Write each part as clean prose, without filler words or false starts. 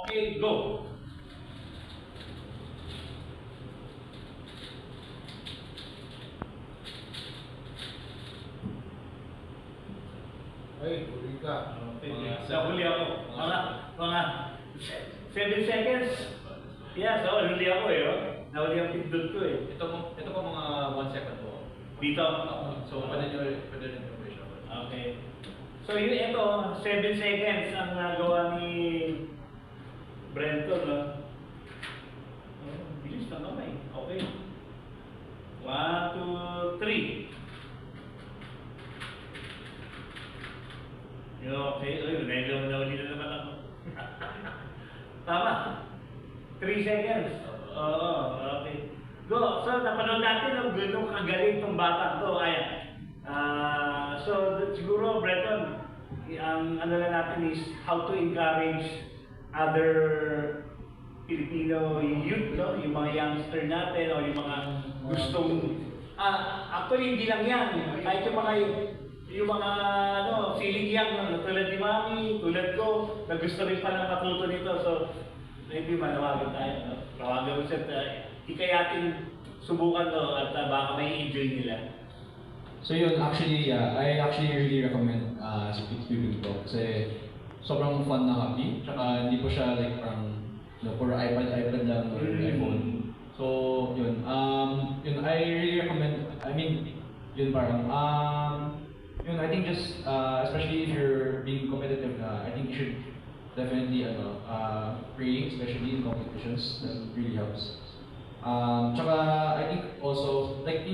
Okay, go. Ay, huli ka. Nahuli ako. Mga 7 seconds. Yeah, so huli ako eh. Oh. Nahuli ang pindot ko eh. Ito po mga 1 second po. Dito. So, pwede nyo information. Okay. So ito, 7 seconds ang nagawa ni Brenton. No? Bilis na naman eh. Okay. 1, 2, 3. Okay, medyo nahuli na naman ako. Tama. 3 seconds. Oo, okay. Go. So, napanood natin ang ganun kagaling itong bata to. Ayan. So, siguro, Breton, ang ano na natin is how to encourage other Filipino youth, no? Yung mga youngster natin o yung mga gustong... actually, hindi lang yan. Kahit yung mga ano, feeling young, no? Tulad ni Mami, tulad ko, na gusto rin palang matuto nito. So, maybe manawagan tayo. No? Tawagan mo siya, hikayatin subukan to at baka may enjoy nila. So yun, actually, I actually really recommend Speak Viewing to kasi sobrang fun na hobby. Tsaka hindi po siya like parang puro iPad lang or iPhone. So yun, I really recommend, yun parang, yun I think just, especially if you're being competitive I think you should definitely pray, especially in competitions, that really helps. Tsaka I think also, like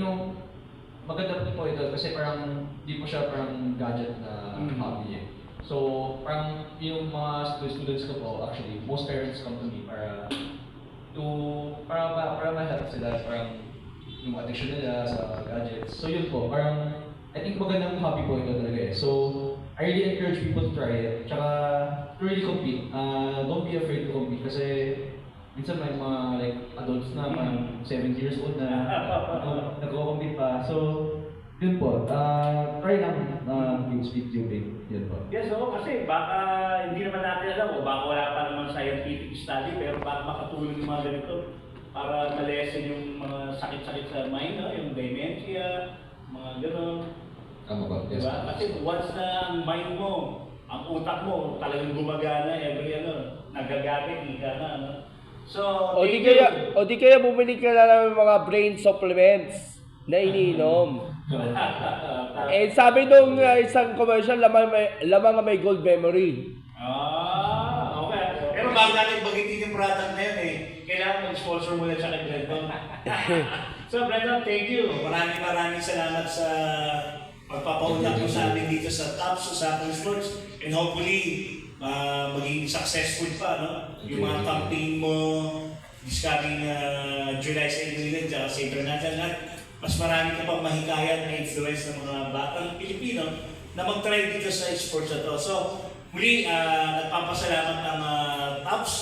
maganda po ito kasi parang di po siya parang gadget na hobby eh. So parang yung mga students ko po, actually, most parents come to me para ma-help sila parang yung addiction nila sa gadgets. So yun po, parang I think magandang hobby po ito talaga eh. So I really encourage people to try it. Tsaka to really compete. Don't be afraid to compete kasi minsan may mga like adults na parang 70 years old na nagko-compete pa. So, yun po. Try lang yung speed tubing. Yun po. Yes, oo, kasi baka hindi naman natin alam o baka wala pa naman scientific study pero baka makatulong yung mga ganito para ma-lessen yung mga sakit-sakit sa mind, no? Yung dementia, mga gano'n. Tama ba? Yes. Diba? Kasi once na ang mind mo, ang utak mo talagang gumagana, nagagamit, ika na, no? So, O di kaya bumili ka na lang ng mga brain supplements na iniinom. Sabi nung isang commercial, lamang may gold memory. Okay. Pero bago natin bagitin yung product na yun kailangan mag-sponsor muna siya kay Brenton. So Brenton, thank you. Maraming salamat sa pagpapaunlak mo sa amin dito sa TOPS, sa Apple Sports, and hopefully maging successful pa, no? Yung mga campaign mo this coming July sa England at sa International at mas marami ka pang mahikayat na influence ng mga batang Pilipino na mag-try dito sa sports na to. So, muli, nagpapasalamat ang TOPS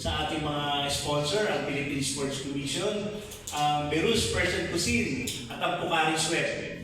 sa ating mga sponsor, ang Philippine Sports Commission, ang Berus Person Cuisine at ang Pocari Sweat.